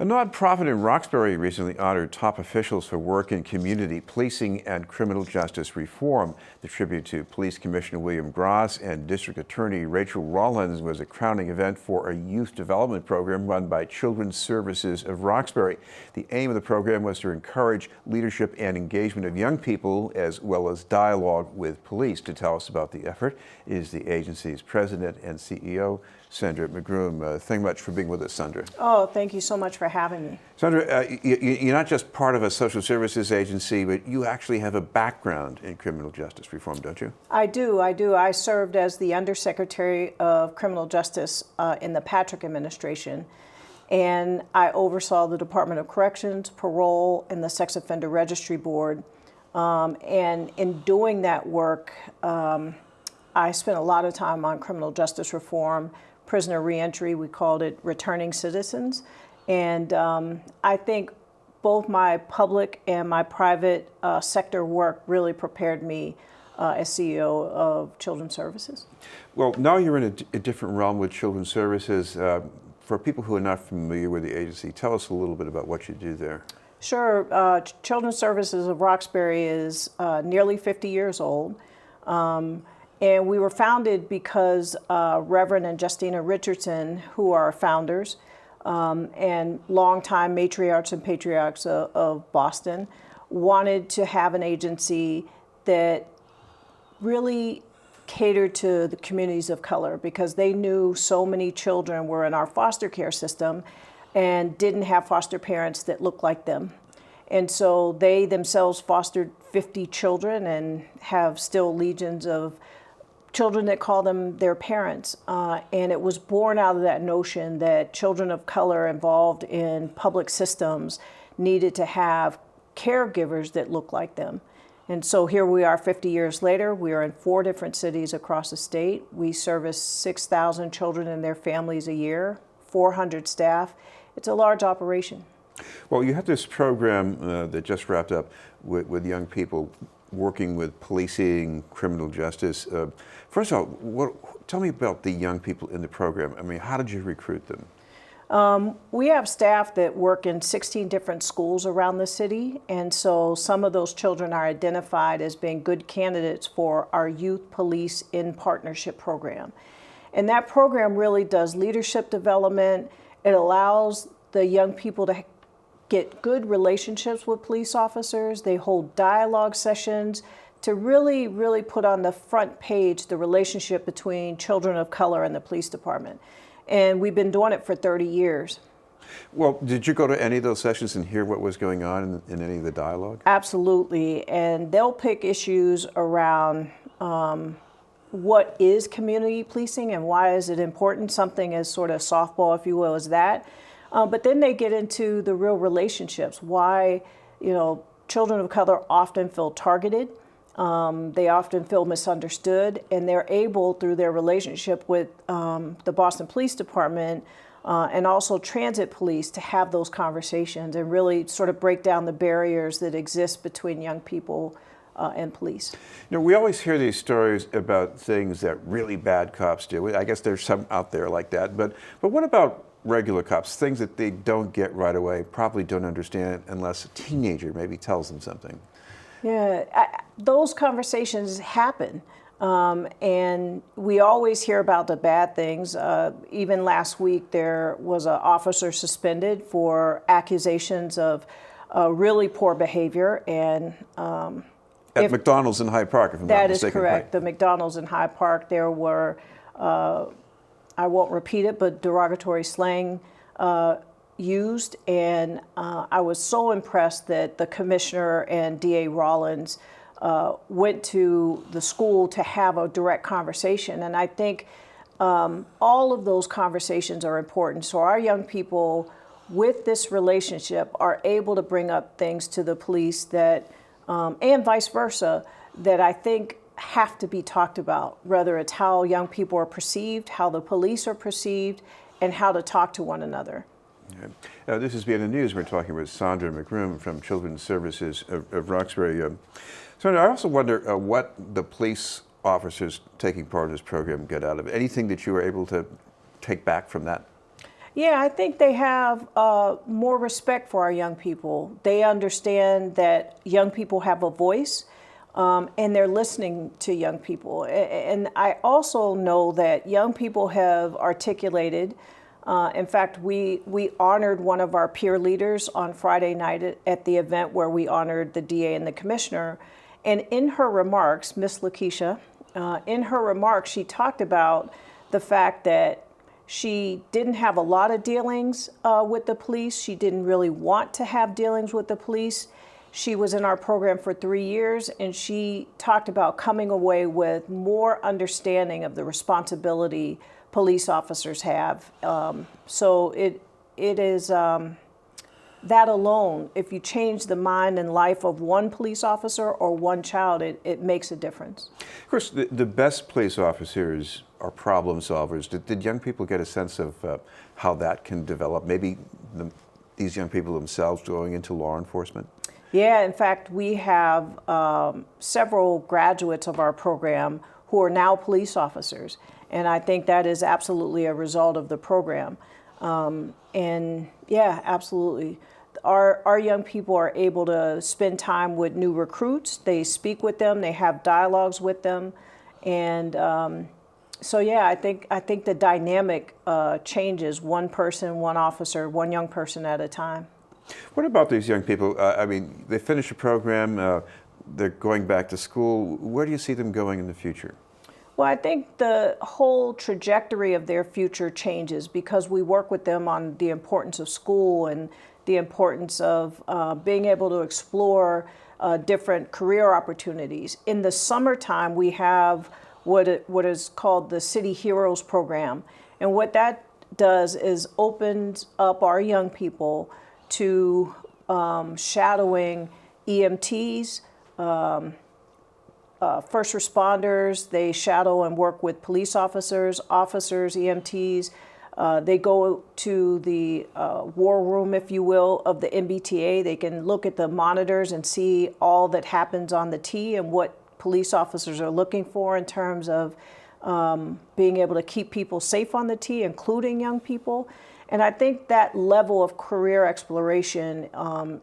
A nonprofit in Roxbury recently honored top officials for work in community policing and criminal justice reform. The tribute to Police Commissioner William Gross and District Attorney Rachael Rollins was a crowning event for a youth development program run by Children's Services of Roxbury. The aim of the program was to encourage leadership and engagement of young people, as well as dialogue with police. To tell us about the effort is the agency's president and CEO, Sandra McCroom. Thank you much for being with us, Sandra. Oh, thank you so much for having me. Sandra, you're not just part of a social services agency, but you actually have a background in criminal justice reform, don't you? I do. I served as the Undersecretary of Criminal Justice in the Patrick administration, and I oversaw the Department of Corrections, Parole, and the Sex Offender Registry Board. And in doing that work, I spent a lot of time on criminal justice reform, prisoner reentry. We called it returning citizens. And I think both my public and my private sector work really prepared me as CEO of Children's Services. Well, now you're in a different realm with Children's Services. For people who are not familiar with the agency, tell us a little bit about what you do there. Sure. Children's Services of Roxbury is nearly 50 years old. And we were founded because Reverend and Justina Richardson, who are founders and longtime matriarchs and patriarchs of Boston, wanted to have an agency that really catered to the communities of color, because they knew so many children were in our foster care system and didn't have foster parents that looked like them. And so they themselves fostered 50 children and have still legions of children that call them their parents. And it was born out of that notion that children of color involved in public systems needed to have caregivers that look like them. And so here we are 50 years later. We are in 4 different cities across the state. We service 6,000 children and their families a year, 400 staff. It's a large operation. Well, you have this program that just wrapped up with young people working with policing, criminal justice. First of all, tell me about the young people in the program. I mean, how did you recruit them? We have staff that work in 16 different schools around the city, and so some of those children are identified as being good candidates for our Youth Police in Partnership program. And that program really does leadership development. It allows the young people to get good relationships with police officers. They hold dialogue sessions to really, really put on the front page the relationship between children of color and the police department. And we've been doing it for 30 years. Well, did you go to any of those sessions and hear what was going on in any of the dialogue? Absolutely. And they'll pick issues around what is community policing and why is it important, something as sort of softball, if you will, as that. But then they get into the real relationships, why, children of color often feel targeted. They often feel misunderstood, and they're able, through their relationship with the Boston Police Department and also transit police, to have those conversations and really sort of break down the barriers that exist between young people and police. We always hear these stories about things that really bad cops do. I guess there's some out there like that, but what about regular cops, things that they don't get right away, probably don't understand unless a teenager maybe tells them something? Yeah, those conversations happen, and we always hear about the bad things. Even last week, there was an officer suspended for accusations of really poor behavior. And at McDonald's in Hyde Park, if I'm not mistaken. That is correct. Right. The McDonald's in Hyde Park, there were, I won't repeat it, but derogatory slang used, and I was so impressed that the commissioner and DA Rollins went to the school to have a direct conversation. And I think all of those conversations are important. So our young people with this relationship are able to bring up things to the police that, and vice versa, that I think have to be talked about, whether it's how young people are perceived, how the police are perceived, and how to talk to one another. Okay. This is BNN News. We're talking with Sandra McCroom from Children's Services of Roxbury. Sandra, I also wonder what the police officers taking part in this program get out of it. Anything that you were able to take back from that? Yeah, I think they have more respect for our young people. They understand that young people have a voice, and they're listening to young people. And I also know that young people have articulated. In fact, we honored one of our peer leaders on Friday night at the event where we honored the DA and the commissioner. And in her remarks, Miss Lakeisha, in her remarks, she talked about the fact that she didn't have a lot of dealings with the police. She didn't really want to have dealings with the police. She was in our program for 3 years, and she talked about coming away with more understanding of the responsibility police officers have. So it is that alone, if you change the mind and life of one police officer or one child, it makes a difference. Of course, the best police officers are problem solvers. Did young people get a sense of how that can develop? Maybe these young people themselves going into law enforcement? Yeah, in fact, we have several graduates of our program who are now police officers. And I think that is absolutely a result of the program. And yeah, absolutely. Our young people are able to spend time with new recruits. They speak with them, they have dialogues with them. And so yeah, I think the dynamic changes one person, one officer, one young person at a time. What about these young people? I mean, they finish a program, they're going back to school. Where do you see them going in the future? Well, I think the whole trajectory of their future changes because we work with them on the importance of school and the importance of being able to explore different career opportunities. In the summertime, we have what is called the City Heroes program. And what that does is opens up our young people to shadowing EMTs, first responders. They shadow and work with police officers, EMTs. They go to the war room, if you will, of the MBTA. They can look at the monitors and see all that happens on the T and what police officers are looking for in terms of being able to keep people safe on the T, including young people. And I think that level of career exploration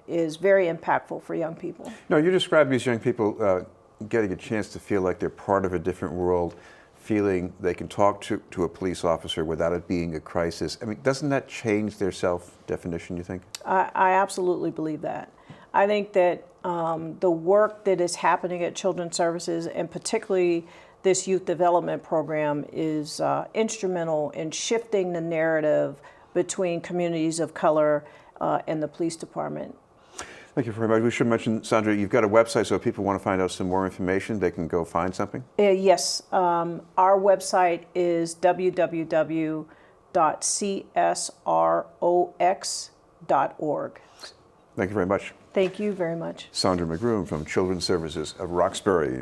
is very impactful for young people. No, you describe these young people getting a chance to feel like they're part of a different world, feeling they can talk to a police officer without it being a crisis. I mean, doesn't that change their self-definition, you think? I absolutely believe that. I think that the work that is happening at Children's Services, and particularly this youth development program, is instrumental in shifting the narrative between communities of color and the police department. Thank you very much. We should mention, Sandra, you've got a website, so if people want to find out some more information, they can go find something? Yes. Our website is www.csrox.org. Thank you very much. Thank you very much. Sandra McCroom from Children's Services of Roxbury.